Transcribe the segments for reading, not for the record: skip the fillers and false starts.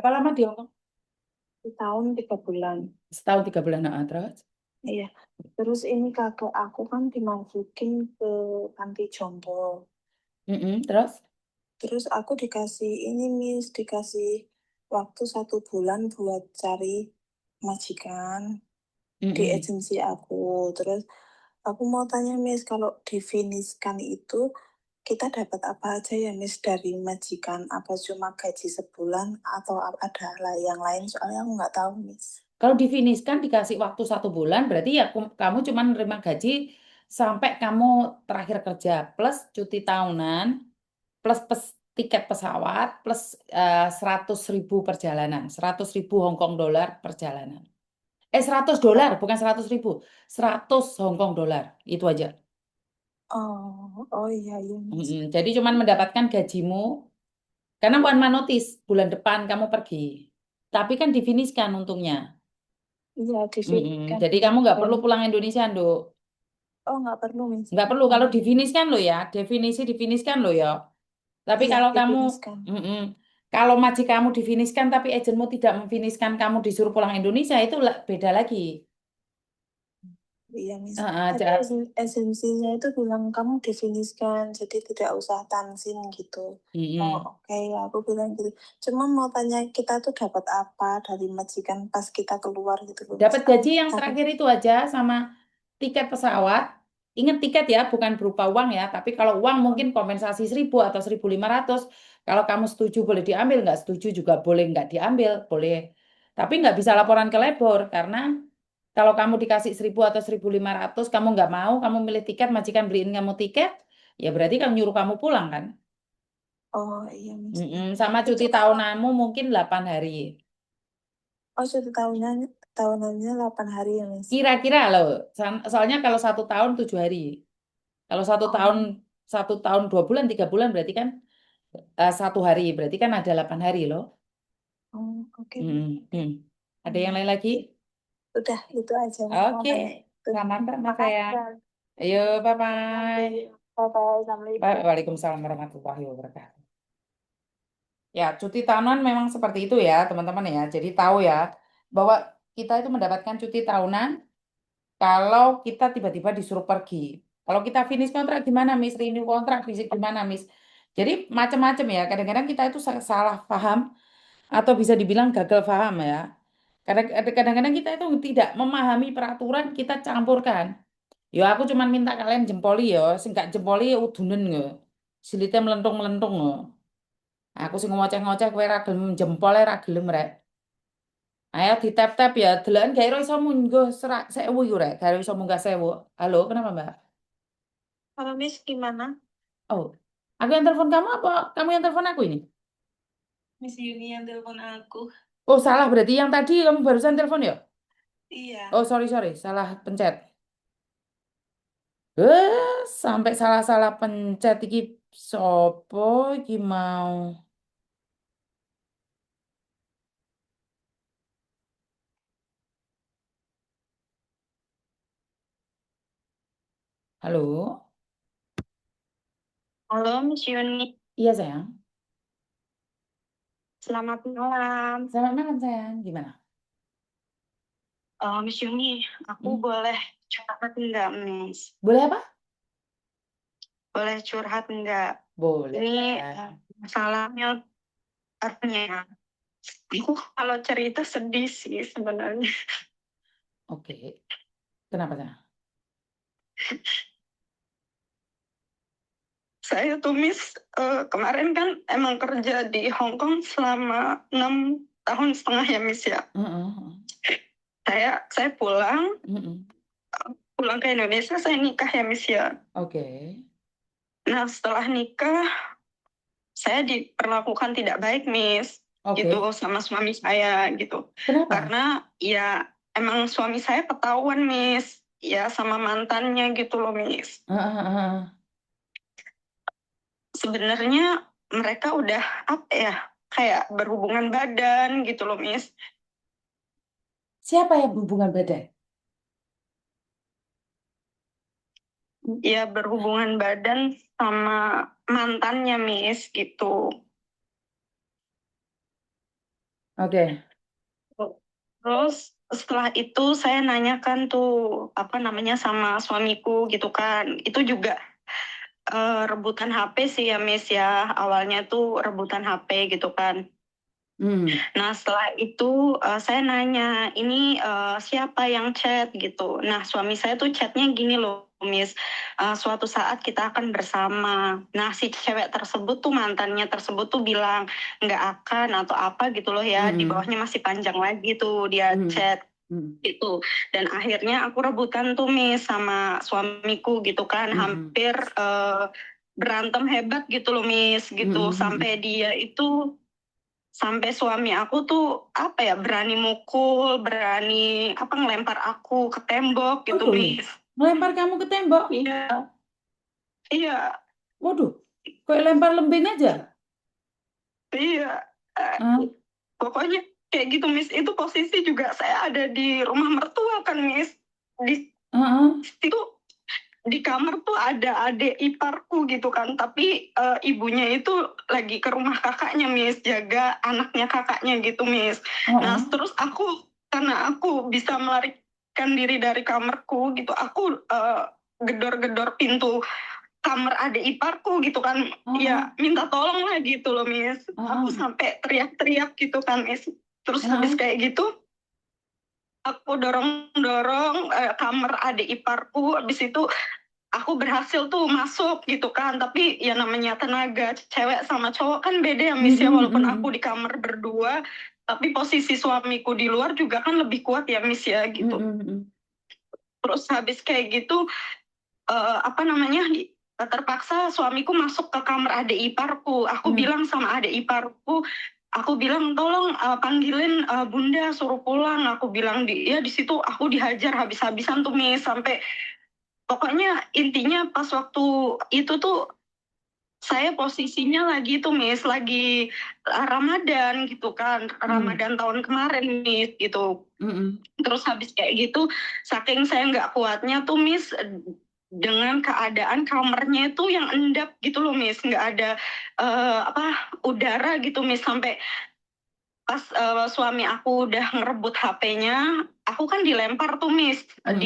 Berapa lama di Hong Kong? Tahun 3 bulan. Setahun 3 bulan. Nah, terus? Iya. Terus ini kakak aku kan dimasukin ke panti jompo. Terus? Terus aku dikasih ini Miss, dikasih waktu 1 bulan buat cari majikan di Mm-mm. agensi aku. Terus aku mau tanya Miss, kalau difiniskan itu kita dapat apa aja ya Miss dari majikan? Apa cuma gaji sebulan atau ada yang lain? Soalnya aku nggak tahu Miss. Kalau difiniskan dikasih waktu 1 bulan, berarti ya kamu cuma nerima gaji sampai kamu terakhir kerja, plus cuti tahunan, plus tiket pesawat, plus 100.000 perjalanan, 100.000 Hong Kong dolar perjalanan. 100 dolar, bukan 100.000, 100 Hong Kong dolar, itu aja. Oh, oh iya iya Miss. Jadi cuman mendapatkan gajimu, karena one month notice, bulan depan kamu pergi. Tapi kan difiniskan untungnya. Iya, difiniskan Jadi kamu nggak bulan. perlu pulang Indonesia, Nduk. Oh, nggak perlu Miss. Nggak perlu Oh, kalau difiniskan lo ya, difiniskan lo ya. Tapi iya, kalau kamu, difiniskan. kalau maji kamu difiniskan tapi agenmu tidak memfiniskan kamu disuruh pulang Indonesia itu beda lagi. Iya, Miss. Tadi Ada. esensinya itu bilang kamu definisikan, jadi tidak usah tansin gitu. Oh, Mm-mm. oke, aku bilang gitu. Cuma mau tanya kita tuh dapat apa dari majikan pas kita keluar gitu loh, Miss. Dapat gaji yang Aku, terakhir itu aja sama tiket pesawat. Ingat tiket ya, bukan berupa uang ya. Tapi kalau uang mungkin kompensasi 1.000 atau 1.500. Kalau kamu setuju boleh diambil, nggak setuju juga boleh nggak diambil, boleh. Tapi nggak bisa laporan ke labor karena kalau kamu dikasih 1.000 atau 1.500, kamu nggak mau, kamu milih tiket, majikan beliin kamu tiket, ya berarti kamu nyuruh kamu pulang kan. oh iya, Miss. Sama Itu cuti kalau, tahunanmu mungkin 8 hari. oh sudah tahunannya 8 hari ya, Miss. Kira-kira loh, soalnya kalau 1 tahun 7 hari. Kalau satu tahun Oh, 1 tahun 2 bulan 3 bulan berarti kan 1 hari berarti kan ada 8 hari loh. oh, oke, Hmm, Miss. hmm. Ada yang Hmm. lain lagi? Udah, itu aja Miss. Mau Oke, tanya itu. selamat Mas Makasih sayang. ya. Ayo, bye Nanti, bye. bye-bye. Assalamualaikum. Waalaikumsalam warahmatullahi wabarakatuh. Ya, cuti tahunan memang seperti itu ya, teman-teman ya. Jadi tahu ya bahwa kita itu mendapatkan cuti tahunan kalau kita tiba-tiba disuruh pergi. Kalau kita finish kontrak gimana, Miss? Renew kontrak gimana, Miss? Jadi macam-macam ya. Kadang-kadang kita itu salah paham atau bisa dibilang gagal paham ya. Kadang-kadang kita itu tidak memahami peraturan, kita campurkan. Ya aku cuman minta kalian jempoli ya, sing gak jempoli ya udunen ya. Silite melentung-melentung ya. Aku sing ngoceh-ngoceh kowe ra gelem jempole ra gelem rek. Ayo ditap-tap ya, deloken gak iso munggah 1.000 iku rek, gak iso munggah 1.000. Halo, kenapa Mbak? Halo Miss, gimana? Oh, aku yang telepon kamu apa? Kamu yang telepon aku ini? Miss Yuni yang telepon aku. Oh, salah berarti yang tadi kamu barusan telepon ya? Iya. Oh, sorry, salah pencet. Sampai salah-salah pencet iki sopo iki mau. Halo? Halo Miss Yuni, Iya, sayang. selamat malam. Selamat malam, sayang. Gimana? Miss Yuni, aku Hmm? boleh curhat enggak, Miss? Boleh apa? Boleh curhat enggak? Boleh. Ini masalahnya artinya. Aku kalau cerita sedih sih sebenarnya. Oke. Kenapa, sayang? Saya tuh Miss, kemarin kan emang kerja di Hong Kong selama 6 tahun setengah ya Miss ya. Heeh, Saya heeh. pulang ke Indonesia, saya nikah ya Miss ya. Oke. Nah setelah nikah saya diperlakukan tidak baik Miss gitu Oke. sama suami saya gitu. Kenapa? Karena ya emang suami saya ketahuan Miss ya sama mantannya gitu loh Miss. Heeh, heeh. Sebenarnya mereka udah apa ya, kayak berhubungan badan gitu loh Miss. Siapa yang hubungan badan? Ya berhubungan badan sama mantannya Miss gitu. Oke. Terus setelah itu saya nanyakan tuh apa namanya sama suamiku gitu kan. Itu juga rebutan HP sih ya Miss ya. Awalnya tuh rebutan HP gitu kan. Hmm. Nah, setelah itu saya nanya, ini siapa yang chat gitu. Nah, suami saya tuh chatnya gini loh, Miss. Suatu saat kita akan bersama. Nah, si cewek tersebut tuh mantannya tersebut tuh bilang nggak akan atau apa gitu loh ya. Di Hmm. bawahnya masih panjang lagi tuh dia Hmm. chat Hmm. gitu. Dan akhirnya aku rebutan tuh Miss sama suamiku gitu kan. Hmm. Hampir berantem hebat gitu loh Miss gitu. Hmm. Hmm. Sampai suami aku tuh apa ya berani mukul, berani apa ngelempar aku ke tembok gitu, Waduh, Miss. melempar kamu ke tembok. Iya, iya, Waduh, kok lempar lembing aja? iya. Eh, Hah? Pokoknya kayak gitu, Miss. Itu posisi juga saya ada di rumah mertua kan, Miss. Di Heeh. situ di kamar tuh ada adik iparku gitu kan, tapi ibunya itu lagi ke rumah kakaknya, Miss, jaga anaknya kakaknya gitu, Miss. Nah, Heeh. terus karena aku bisa melarikan diri dari kamarku gitu, aku gedor-gedor pintu kamar adik iparku gitu kan, Heeh. ya minta tolong lah gitu loh, Miss. Aku Heeh. sampai teriak-teriak gitu kan, Miss. Terus habis Heeh. kayak gitu, aku dorong-dorong kamar adik iparku, habis itu aku berhasil tuh masuk gitu kan, tapi ya namanya tenaga cewek sama cowok kan beda ya Miss ya, Hmm. walaupun aku Hmm. di kamar berdua tapi posisi suamiku di luar juga kan lebih kuat ya Miss ya Hmm. gitu. Hmm. Terus habis kayak gitu apa namanya terpaksa suamiku masuk ke kamar adik iparku. Aku Hmm. bilang sama adik iparku, aku bilang tolong panggilin bunda suruh pulang. Aku bilang ya di situ aku dihajar habis-habisan tuh Miss, sampai pokoknya intinya pas waktu itu tuh saya posisinya lagi tuh Miss, lagi Ramadan gitu kan, Hmm. Ramadan tahun kemarin Miss gitu. Hmm. Terus habis kayak gitu, saking saya nggak kuatnya tuh Miss, dengan keadaan kamarnya itu yang endap gitu loh Miss, nggak ada apa udara gitu Miss, sampai pas suami aku udah ngerebut HP-nya, aku kan dilempar tuh Miss Hmm.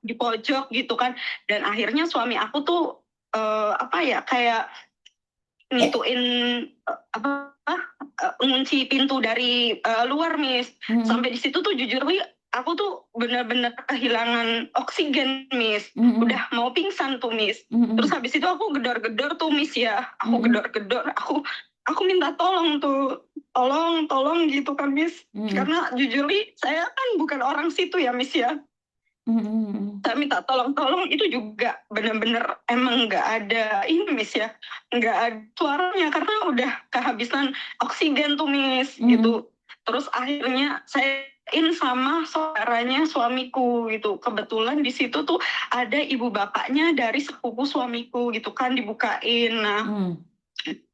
di pojok gitu kan, dan akhirnya suami aku tuh apa ya kayak ngituin apa ngunci pintu dari luar Miss, Hmm. sampai di situ tuh jujur Wi, aku tuh bener-bener kehilangan oksigen Miss, Hmm. udah mau pingsan tuh Miss. Terus Hmm. habis itu aku gedor-gedor tuh Miss ya, aku Hmm. gedor-gedor, aku minta tolong tuh, tolong tolong gitu kan Miss, Hmm. karena jujur Wi, saya kan bukan orang situ ya Miss ya. Hmm. Saya minta tolong-tolong itu juga bener-bener emang nggak ada ini Miss ya, nggak ada suaranya karena udah kehabisan oksigen tuh Miss Hmm. gitu. Terus akhirnya saya sama saudaranya suamiku gitu, kebetulan di situ tuh ada ibu bapaknya dari sepupu suamiku gitu kan, dibukain. Nah, Hmm.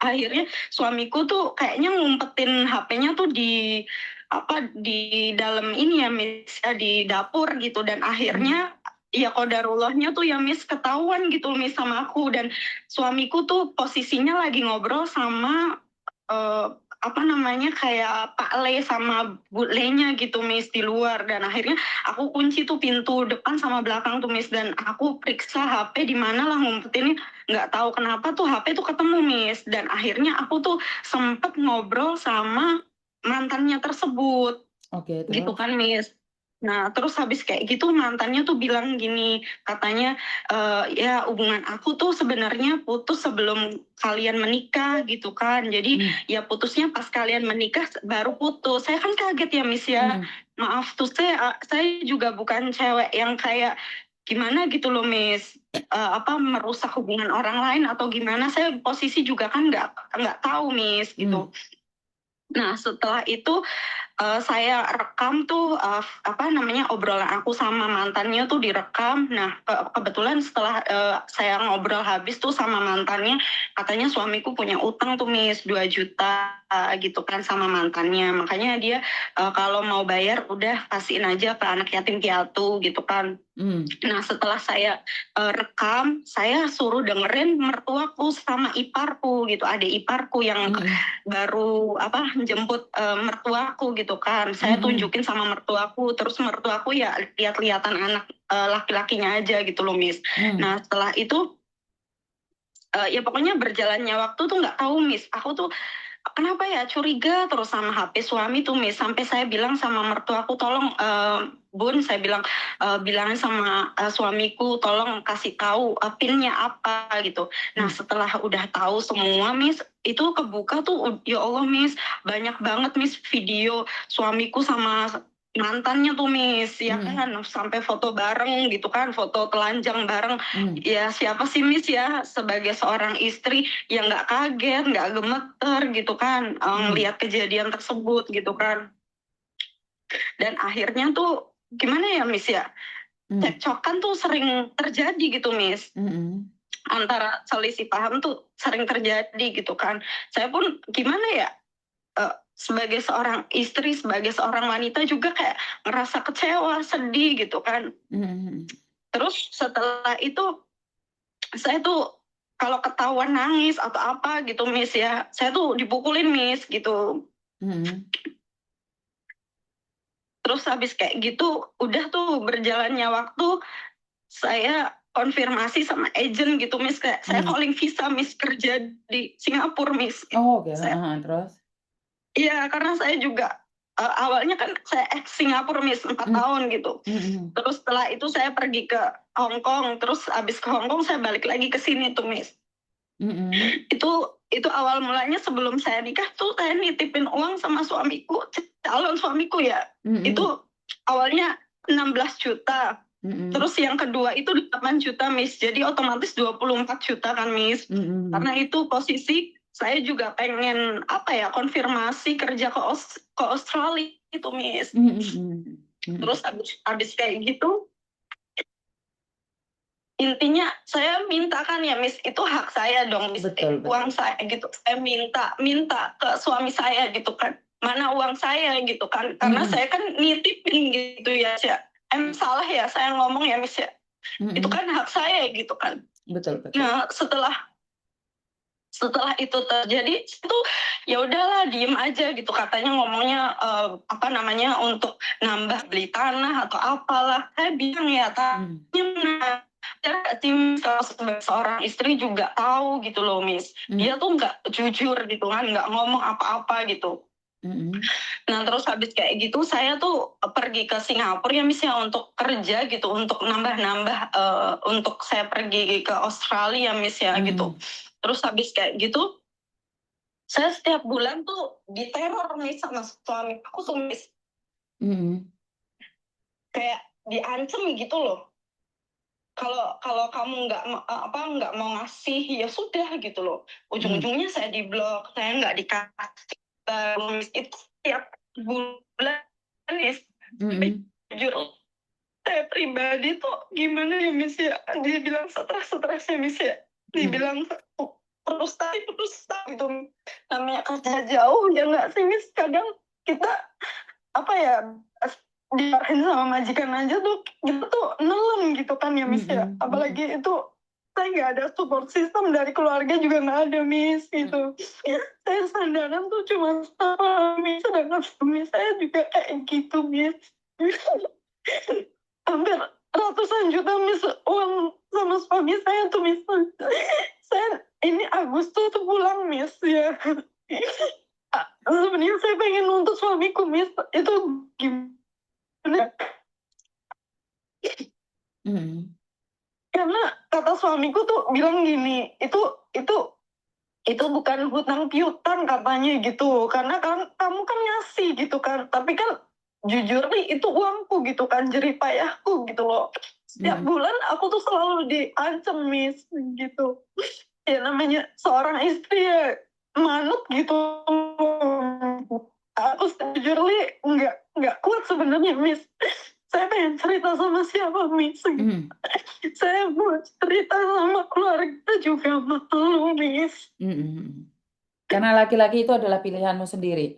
akhirnya suamiku tuh kayaknya ngumpetin HP-nya tuh di apa di dalam ini ya Miss ya, di dapur gitu, dan Hmm. akhirnya ya kodarullahnya tuh ya Miss ketahuan gitu Miss sama aku, dan suamiku tuh posisinya lagi ngobrol sama eh, apa namanya kayak Pak Le sama Bu Le-nya gitu Miss di luar, dan akhirnya aku kunci tuh pintu depan sama belakang tuh Miss, dan aku periksa HP di mana lah ngumpetinnya, nggak tahu kenapa tuh HP tuh ketemu Miss, dan akhirnya aku tuh sempet ngobrol sama mantannya tersebut Oke, gitu terus. kan Miss. Nah terus habis kayak gitu mantannya tuh bilang gini, katanya ya hubungan aku tuh sebenarnya putus sebelum kalian menikah gitu kan, jadi Hmm. ya putusnya pas kalian menikah baru putus. Saya kan kaget ya Miss ya, Hmm. maaf tuh saya juga bukan cewek yang kayak gimana gitu loh Miss. Apa merusak hubungan orang lain atau gimana, saya posisi juga kan nggak tahu Miss Hmm. gitu. Nah setelah itu saya rekam tuh apa namanya obrolan aku sama mantannya tuh direkam. Nah kebetulan setelah saya ngobrol habis tuh sama mantannya, katanya suamiku punya utang tuh Miss 2 juta gitu kan sama mantannya. Makanya dia kalau mau bayar udah kasihin aja ke anak yatim piatu gitu kan. Nah setelah saya rekam, saya suruh dengerin mertuaku sama iparku gitu, adik iparku yang baru apa jemput mertuaku gitu kan. Saya tunjukin sama mertuaku, terus mertuaku ya lihat-lihatan anak laki-lakinya aja gitu loh Miss. Nah setelah itu ya pokoknya berjalannya waktu tuh nggak tahu Miss, aku tuh kenapa ya curiga terus sama HP suami tuh Miss, sampai saya bilang sama mertuaku tolong Bun, saya bilang bilangin sama suamiku tolong kasih tahu PIN-nya apa gitu. Nah setelah udah tahu semua Miss, itu kebuka tuh ya Allah Miss, banyak banget Miss video suamiku sama mantannya tuh Miss, ya kan sampai foto bareng gitu kan, foto telanjang bareng. Ya siapa sih Miss ya sebagai seorang istri yang nggak kaget, nggak gemeter gitu kan ngelihat kejadian tersebut gitu kan. Dan akhirnya tuh gimana ya Miss ya, cekcokan tuh sering terjadi gitu Miss. Antara selisih paham tuh sering terjadi gitu kan. Saya pun gimana ya, sebagai seorang istri, sebagai seorang wanita juga kayak ngerasa kecewa, sedih gitu kan. Terus setelah itu saya tuh kalau ketahuan nangis atau apa gitu Miss ya, saya tuh dipukulin Miss gitu. Terus habis kayak gitu udah tuh berjalannya waktu, saya konfirmasi sama agent gitu Miss, kayak saya calling visa Miss kerja di Singapura Miss. Oh, oke. Terus? Iya, karena saya juga awalnya kan saya Singapura Miss 4 tahun gitu. Terus setelah itu saya pergi ke Hong Kong, terus abis ke Hong Kong saya balik lagi ke sini tuh Miss. Itu awal mulanya sebelum saya nikah tuh saya nitipin uang sama suamiku, calon suamiku ya. Itu awalnya 16 juta. Terus yang kedua itu 8 juta Miss. Jadi otomatis 24 juta kan Miss. Karena itu posisi saya juga pengen apa ya, konfirmasi kerja ke Australia itu Miss. Terus habis kayak gitu, intinya saya minta kan ya Miss, itu hak saya dong Miss. Betul. Uang saya gitu, saya minta ke suami saya gitu kan, mana uang saya gitu kan, karena saya kan nitipin gitu ya. Salah ya saya ngomong ya Miss ya, itu kan hak saya gitu kan. Betul. Nah setelah itu terjadi itu ya udahlah diem aja gitu, katanya ngomongnya apa namanya untuk nambah beli tanah atau apalah. Saya bilang ya tanya tim, kalau sebagai seorang istri juga tahu gitu loh Miss, dia tuh nggak jujur gitu kan, nggak ngomong apa-apa gitu. Nah terus habis kayak gitu saya tuh pergi ke Singapura ya Miss ya, untuk kerja gitu, untuk nambah-nambah untuk saya pergi ke Australia Miss ya gitu. Terus habis kayak gitu saya setiap bulan tuh diteror nih sama suami aku tuh Miss. Kayak diancem gitu loh. Kalau kamu nggak mau ngasih ya sudah gitu loh. Ujung-ujungnya saya diblok, saya nggak dikasih Miss. Itu setiap bulan Miss. Jujur saya pribadi tuh gimana ya Miss ya, dia bilang stres ya Miss ya, dibilang frustasi gitu, namanya kerja jauh ya nggak sih Miss, kadang kita apa ya, dimarahin sama majikan aja tuh kita tuh nelen gitu kan ya Miss ya, apalagi itu saya nggak ada support system dari keluarga juga nggak ada Miss gitu. Saya sandaran tuh cuma sama Miss, sedangkan suami saya juga kayak gitu Miss. Hampir ratusan juta Miss uang sama suami saya tuh Miss. Saya ini Agustus tuh pulang Miss ya. Sebenarnya saya pengen nuntut suamiku Miss, itu gimana? Karena kata suamiku tuh bilang gini, itu bukan hutang piutang katanya gitu, karena kan kamu kan ngasih gitu kan, tapi kan jujur nih itu uangku gitu kan, jerih payahku gitu loh. Setiap bulan aku tuh selalu diancam Miss gitu. Ya namanya seorang istri ya manut gitu. Aku sejujurnya nggak kuat sebenarnya, Miss. Saya pengen cerita sama siapa, Miss? Hmm. Saya mau cerita sama keluarga juga malu, Miss. Hmm. Karena laki-laki itu adalah pilihanmu sendiri.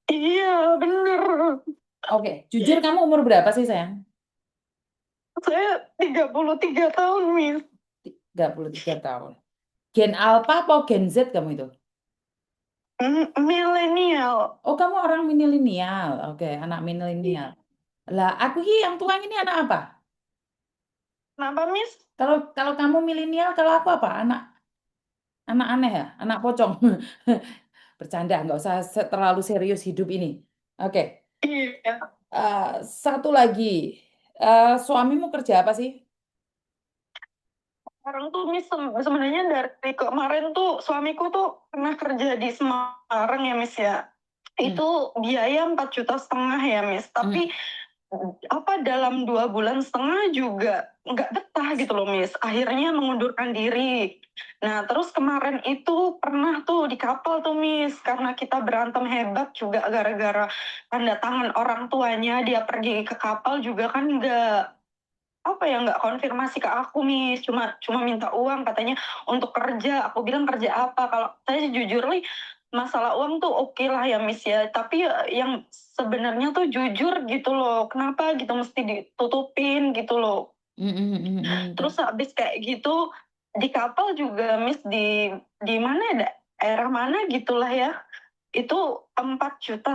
Iya, bener. Oke, jujur kamu umur berapa sih sayang? Saya 33 tahun, Miss. 33 tahun. Gen Alpha atau Gen Z kamu itu? Milenial. Oh, kamu orang milenial. Oke, anak milenial. Lah, aku ini yang tua ini anak apa? Kenapa, Miss? Kalau kalau kamu milenial, kalau aku apa? Anak anak aneh ya, anak pocong. Bercanda, nggak usah terlalu serius hidup ini. Oke, Iya. satu lagi. Suamimu kerja apa sih? Sekarang tuh, Miss, sebenarnya dari kemarin tuh suamiku tuh pernah kerja di Semarang ya, Miss ya. Hmm, Itu biaya 4,5 juta ya, Miss. Tapi hmm, apa dalam 2 bulan setengah juga nggak betah gitu loh, Miss. Akhirnya mengundurkan diri. Nah, terus kemarin itu pernah tuh di kapal tuh, Miss, karena kita berantem hebat juga gara-gara tanda tangan orang tuanya, dia pergi ke kapal juga kan nggak konfirmasi ke aku, Miss, cuma cuma minta uang katanya untuk kerja. Aku bilang kerja apa, kalau saya jujur nih masalah uang tuh oke lah ya, Miss ya, tapi yang sebenarnya tuh jujur gitu loh, kenapa gitu mesti ditutupin gitu loh. hmm, hmm, hmm, Terus habis kayak gitu di kapal juga, Miss, di mana ya, daerah mana gitulah ya, itu 4,5 juta,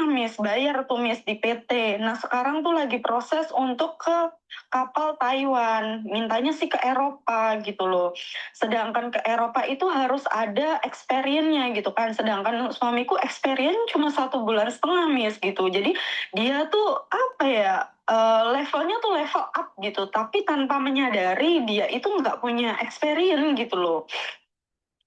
Miss, bayar tuh, Miss, di PT. Nah, sekarang tuh lagi proses untuk ke kapal Taiwan, mintanya sih ke Eropa gitu loh. Sedangkan ke Eropa itu harus ada experience-nya gitu kan, sedangkan suamiku experience cuma 1,5 bulan, Miss, gitu. Jadi dia tuh apa ya, levelnya tuh level up gitu, tapi tanpa menyadari dia itu nggak punya experience gitu loh.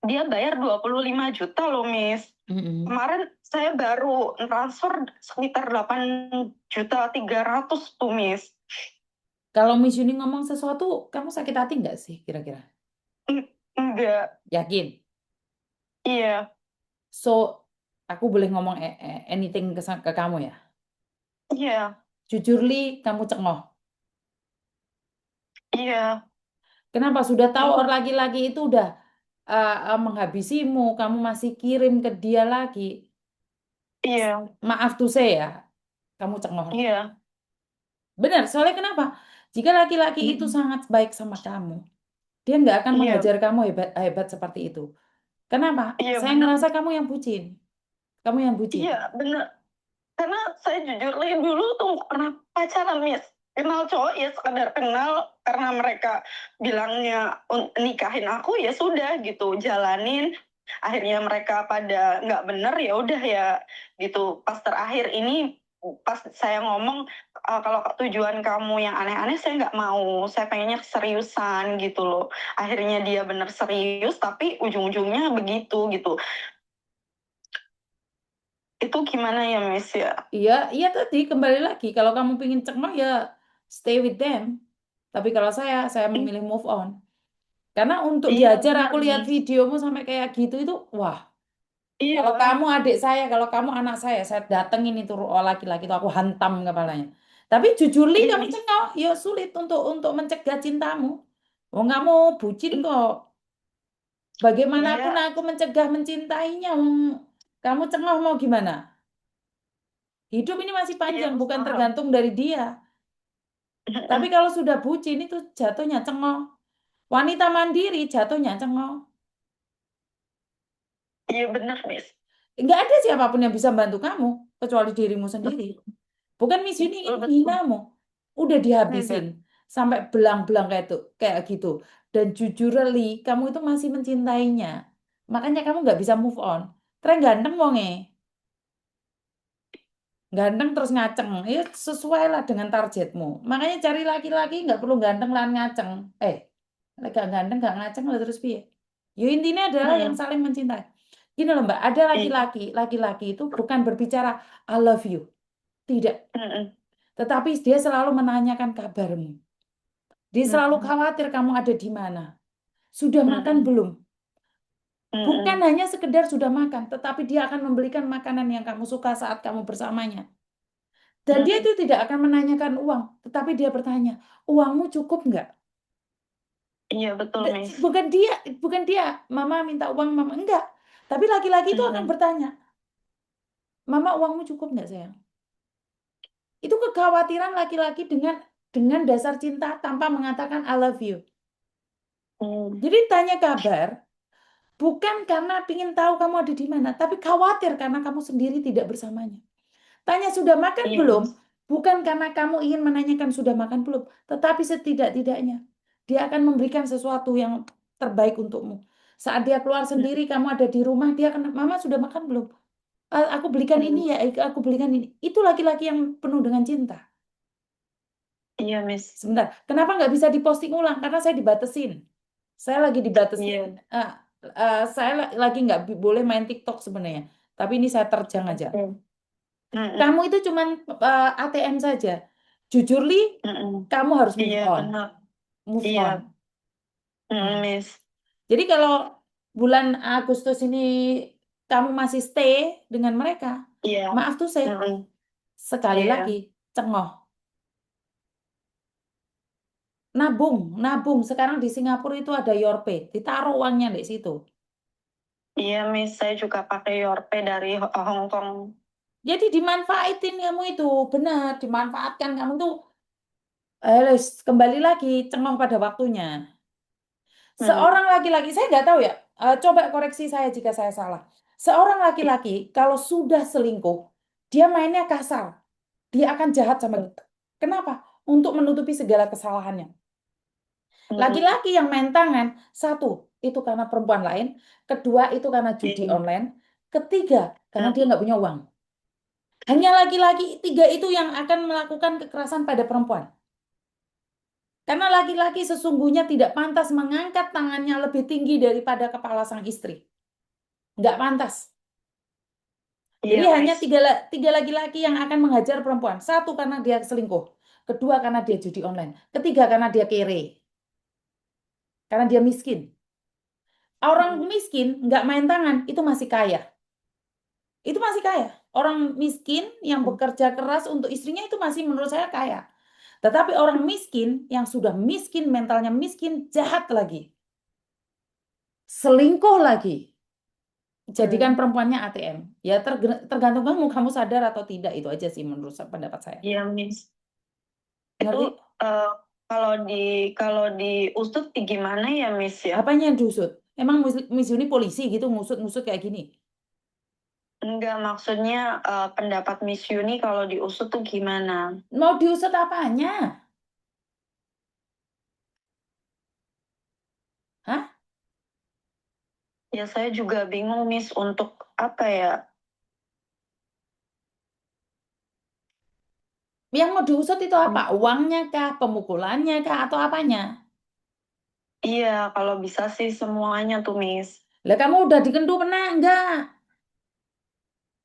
Dia bayar 25 juta loh, Miss. hmm, hmm. Kemarin saya baru transfer sekitar 8,3 juta tuh, Miss. Kalau Miss Yuni ngomong sesuatu, kamu sakit hati nggak sih kira-kira? Enggak, Yakin? iya, So, aku boleh ngomong anything ke kamu ya? iya, Jujur Li, kamu cengoh. iya, Kenapa? Sudah tahu orang laki-laki itu udah menghabisimu, kamu masih kirim ke dia lagi. iya, Maaf tuh saya, ya, kamu cengoh. iya, Benar, soalnya kenapa? Jika laki-laki itu sangat baik sama kamu, dia nggak akan iya, menghajar kamu hebat-hebat seperti itu. Kenapa? iya Saya benar, ngerasa kamu yang bucin. Kamu yang bucin. iya benar. Karena saya jujur nih dulu tuh nggak pernah pacaran, Miss. Kenal cowok ya sekedar kenal, karena mereka bilangnya nikahin aku, ya sudah gitu jalanin. Akhirnya mereka pada nggak bener, ya udah ya gitu. Pas terakhir ini, pas saya ngomong, kalau tujuan kamu yang aneh-aneh saya nggak mau, saya pengennya seriusan gitu loh. Akhirnya dia bener serius, tapi ujung-ujungnya begitu gitu. Itu gimana ya, Miss ya? Iya, iya tadi kembali lagi. Kalau kamu pengen cengah ya stay with them. Tapi kalau saya memilih move on. Karena untuk Iya diajar benar, aku lihat Miss. videomu sampai kayak gitu itu, wah. Kalau Iya, kamu adik saya, kalau kamu anak saya datengin itu laki-laki itu aku hantam kepalanya. Tapi jujur Li, kamu iya, cengah, ya sulit untuk mencegah cintamu. Oh, kamu bucin kok. Bagaimanapun iya, aku mencegah mencintainya. Kamu cengah mau gimana? Hidup ini masih iya, panjang, aku bukan paham. tergantung dari dia. Tapi kalau sudah bucin itu jatuhnya cengah. Wanita mandiri jatuhnya cengah. Iya benar, Miss. Enggak ada siapapun yang bisa membantu kamu kecuali dirimu sendiri. Bukan Miss Yuni ingin Betul, betul. menghinamu. Udah dihabisin Enggak. sampai belang-belang kayak gitu. Dan jujur Li, kamu itu masih mencintainya. Makanya kamu nggak bisa move on. Tren ganteng wonge. Ganteng terus ngaceng. Ya sesuai lah dengan targetmu. Makanya cari laki-laki nggak perlu ganteng lan ngaceng. Lek gak ganteng gak ngaceng lah terus piye? Yo intinya adalah yang Mm, saling mencintai. Gini loh Mbak, ada iya. laki-laki itu bukan berbicara I love you. Tidak. Mm, Tetapi dia selalu menanyakan kabarmu. Dia selalu mm, khawatir kamu ada di mana. Sudah makan mm, belum? Bukan Mm-mm. hanya sekedar sudah makan, tetapi dia akan membelikan makanan yang kamu suka saat kamu bersamanya. Dan dia Mm-mm. itu tidak akan menanyakan uang, tetapi dia bertanya, uangmu cukup nggak? Iya betul, D- Miss. bukan dia, mama minta uang, mama enggak. Tapi laki-laki itu akan Mm-mm. bertanya, mama uangmu cukup nggak sayang? Itu kekhawatiran laki-laki dengan dasar cinta tanpa mengatakan I love you. Mm. Jadi tanya kabar, bukan karena ingin tahu kamu ada di mana, tapi khawatir karena kamu sendiri tidak bersamanya. Tanya sudah makan Iya, belum? Miss. Bukan karena kamu ingin menanyakan sudah makan belum, tetapi setidak-tidaknya dia akan memberikan sesuatu yang terbaik untukmu. Saat dia keluar Mm. sendiri, kamu ada di rumah, dia akan, Mama sudah makan belum? Aku belikan ini Mm. ya, aku belikan ini. Itu laki-laki yang penuh dengan cinta. Iya, Miss. Sebentar, kenapa nggak bisa diposting ulang? Karena saya dibatasin. Saya lagi dibatasin. Iya. Saya lagi nggak boleh main TikTok sebenarnya. Tapi ini saya terjang aja. Oke. Mm-mm. Kamu itu cuman ATM saja. Jujur, Li, Mm-mm. kamu harus move Iya, on. benar. Move Iya. on. Mm-mm, Hmm. Miss. Jadi kalau bulan Agustus ini kamu masih stay dengan mereka, Iya. maaf tuh saya Mm-mm. sekali Iya. lagi cengoh. Nabung, nabung. Sekarang di Singapura itu ada Yorpay, ditaruh uangnya di situ. Iya, Miss. Saya juga pakai Yorpay dari Hong Kong. Jadi dimanfaatin kamu itu, benar, dimanfaatkan kamu tuh. Kembali lagi cengoh pada waktunya. Mm. Seorang laki-laki, saya nggak tahu ya, coba koreksi saya jika saya salah. Seorang laki-laki kalau sudah selingkuh, dia mainnya kasar, dia akan jahat sama kita. Kenapa? Untuk menutupi segala kesalahannya. Mm-mm. Laki-laki yang main tangan, satu, itu karena perempuan lain, kedua, itu karena judi Iya. online, ketiga, karena dia Mm. nggak punya uang. Hanya laki-laki tiga itu yang akan melakukan kekerasan pada perempuan. Karena laki-laki sesungguhnya tidak pantas mengangkat tangannya lebih tinggi daripada kepala sang istri. Nggak pantas. Jadi Iya, hanya Miss. tiga laki-laki yang akan menghajar perempuan. Satu karena dia selingkuh. Kedua karena dia judi online. Ketiga karena dia kere. Karena dia miskin. Orang Mm. miskin nggak main tangan, itu masih kaya. Itu masih kaya. Orang miskin yang bekerja keras untuk istrinya itu masih menurut saya kaya. Tetapi orang miskin yang sudah miskin, mentalnya miskin, jahat lagi. Selingkuh lagi. Jadikan Mm. perempuannya ATM. Ya tergantung kamu sadar atau tidak, itu aja sih menurut pendapat saya. Iya, Miss. Itu Ngerti? eh, kalau diusut gimana ya, Miss ya? Apanya yang diusut? Emang Miss Yuni polisi gitu ngusut-ngusut kayak gini? Enggak, maksudnya pendapat Miss Yuni kalau diusut tuh gimana? Mau diusut apanya? Hah? Ya saya juga bingung, Miss, untuk apa ya? Yang mau diusut itu apa? Hmm, Uangnya kah? Pemukulannya kah? Atau apanya? iya, kalau bisa sih semuanya tuh, Miss. Lah kamu udah dikendu pernah enggak?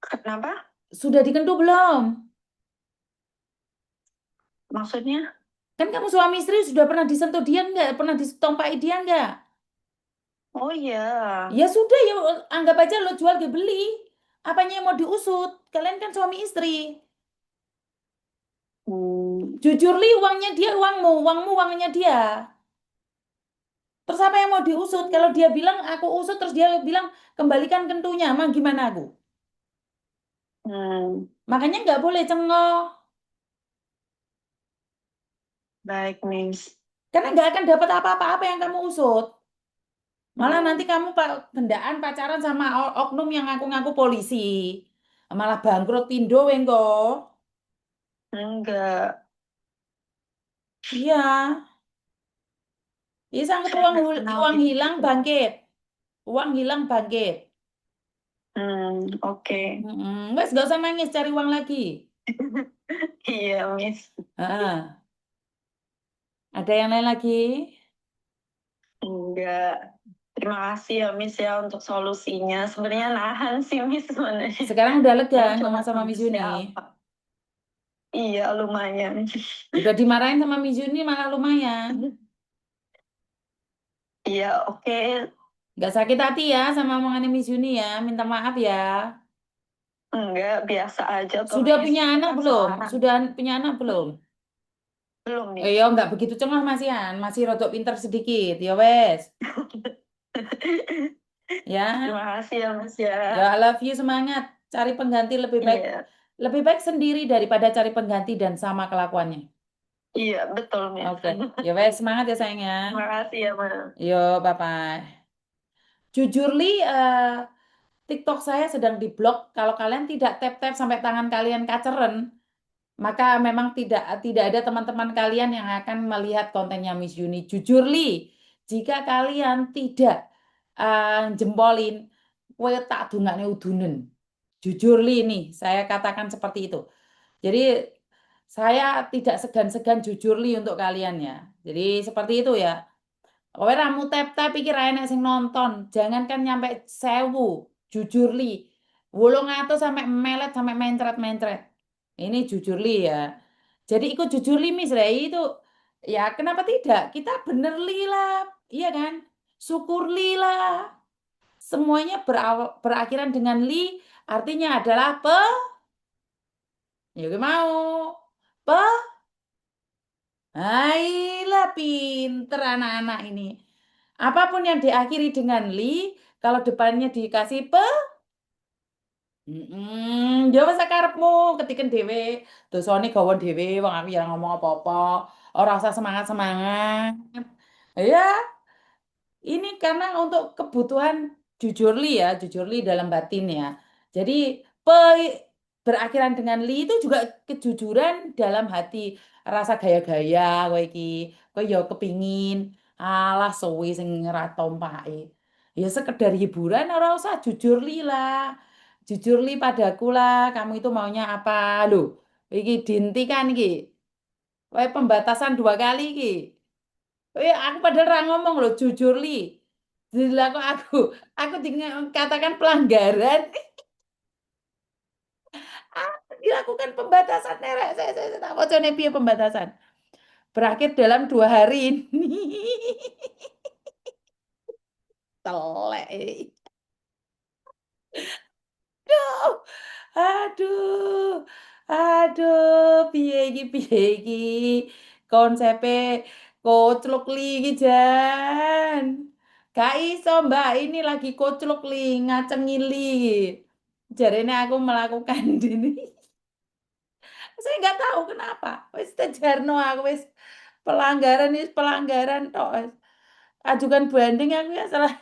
Kenapa? Sudah dikendu belum? Maksudnya? Kan kamu suami istri sudah pernah disentuh dia enggak? Pernah ditompai dia enggak? Oh iya. Ya sudah ya, anggap aja lo jual dia beli. Apanya yang mau diusut? Kalian kan suami istri. Hmm, Jujur Li, uangnya dia uangmu, uangmu uangnya dia. Terus apa yang mau diusut? Kalau dia bilang aku usut, terus dia bilang kembalikan kentunya, emang gimana aku? hmm, Makanya nggak boleh cengok, baik, Miss. karena nggak akan dapat apa-apa yang kamu usut. Malah nanti Hmm, kamu gendaan pacaran sama oknum yang ngaku-ngaku polisi. Malah bangkrut pindo wengko. enggak. Iya, iya sanggup Saya nggak kenal uang gitu. hilang bangkit. Uang hilang bangkit. Oke. Wes nggak usah nangis cari uang lagi. Iya, Miss. Ah, ada yang lain lagi? Enggak. Terima kasih ya, Miss, ya, untuk solusinya. Sebenarnya nahan sih, Miss, sebenarnya. Sekarang udah lega Mau ngomong curhat sama sama Miss Yuni. siapa? Iya, lumayan. Udah dimarahin sama Miss Yuni malah lumayan. Iya, oke. Nggak sakit hati ya sama omongannya Miss Yuni ya. Minta maaf ya. Enggak, biasa aja tuh, Sudah Miss. punya anak belum? Seorang. Sudah punya anak belum? Belum, Ya Miss. nggak begitu cengah Masian. Masih rodok pinter sedikit. Ya wes. Ya. Terima kasih ya, Mas ya. Ya I love you semangat. Cari pengganti lebih baik. Iya, Lebih baik sendiri daripada cari pengganti dan sama kelakuannya. iya, betul, Miss. Oke. Ya wes semangat ya sayangnya. Terima kasih ya, Mas. Yo bye bye. Jujur Li, TikTok saya sedang diblok. Kalau kalian tidak tap-tap sampai tangan kalian kaceren, maka memang tidak ada teman-teman kalian yang akan melihat kontennya Miss Yuni. Jujur Li, jika kalian tidak jempolin, kowe tak dungakne udunen. Jujur Li nih, saya katakan seperti itu. Jadi saya tidak segan-segan jujur Li untuk kalian ya. Jadi seperti itu ya. Kowe ramu tap-tap iki ra enek sing nonton. Jangankan nyampe 1000, jujur li. 800 sampai melet sampai mencret-mencret. Ini jujur li ya. Jadi ikut jujur li Miss Ray itu ya kenapa tidak? Kita bener li lah. Iya kan? Syukur li lah. Semuanya berakhiran dengan li artinya adalah ya gue mau. Pe. Ayolah pinter anak-anak ini. Apapun yang diakhiri dengan li, kalau depannya dikasih jawab sakarepmu ketiken dhewe. Dosane gawa dhewe wong aku ya ngomong apa-apa. Ora usah semangat-semangat. Ya, ini karena untuk kebutuhan jujurli ya, jujurli dalam batin ya. Jadi pe berakhiran dengan li itu juga kejujuran dalam hati. Rasa gaya-gaya kowe iki. Kowe ya kepingin alah suwi sing ra tompake. Ya sekedar hiburan ora usah jujur li lah. Jujur li padaku lah, kamu itu maunya apa? Loh, iki dihentikan iki. Kowe pembatasan 2 kali iki. Aku padahal ra ngomong loh jujur li. Gila kok aku katakan pelanggaran. Dilakukan pembatasan nerek. Saya tak mau piye pembatasan. Berakhir dalam 2 hari ini. Telek. Aduh, aduh, aduh, piye iki konsepe kocluk li iki jan. Gak iso Mbak, ini lagi kocluk li, ngacengi li. Jarene aku melakukan ini. Saya nggak tahu kenapa. Wis tejarno aku wis pelanggaran tok. Wis. Ajukan banding aku ya salah.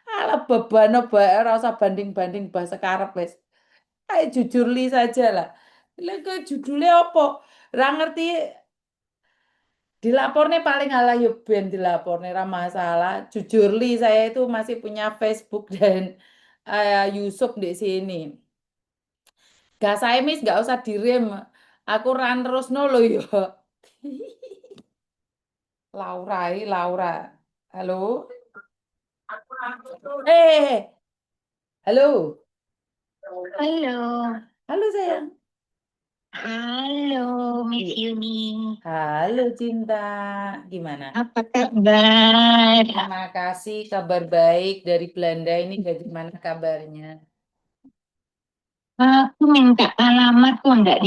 Alah beban bae ora usah banding-banding bahasa karep wis. Ayo jujur li saja lah. Lah kok judulnya apa? Ora ngerti dilapornya paling ala yo ben dilapornya ra masalah. Jujur li saya itu masih punya Facebook dan Yusuf di sini. Gak saya mis gak usah direm. Aku ran terus no lo yo. Laura. Halo? Halo. Halo. Halo sayang. Halo, Miss Yuni. Halo Cinta. Gimana? Apa kabar? Terima kasih kabar baik dari Belanda ini bagaimana kabarnya? Aku minta alamat kok nggak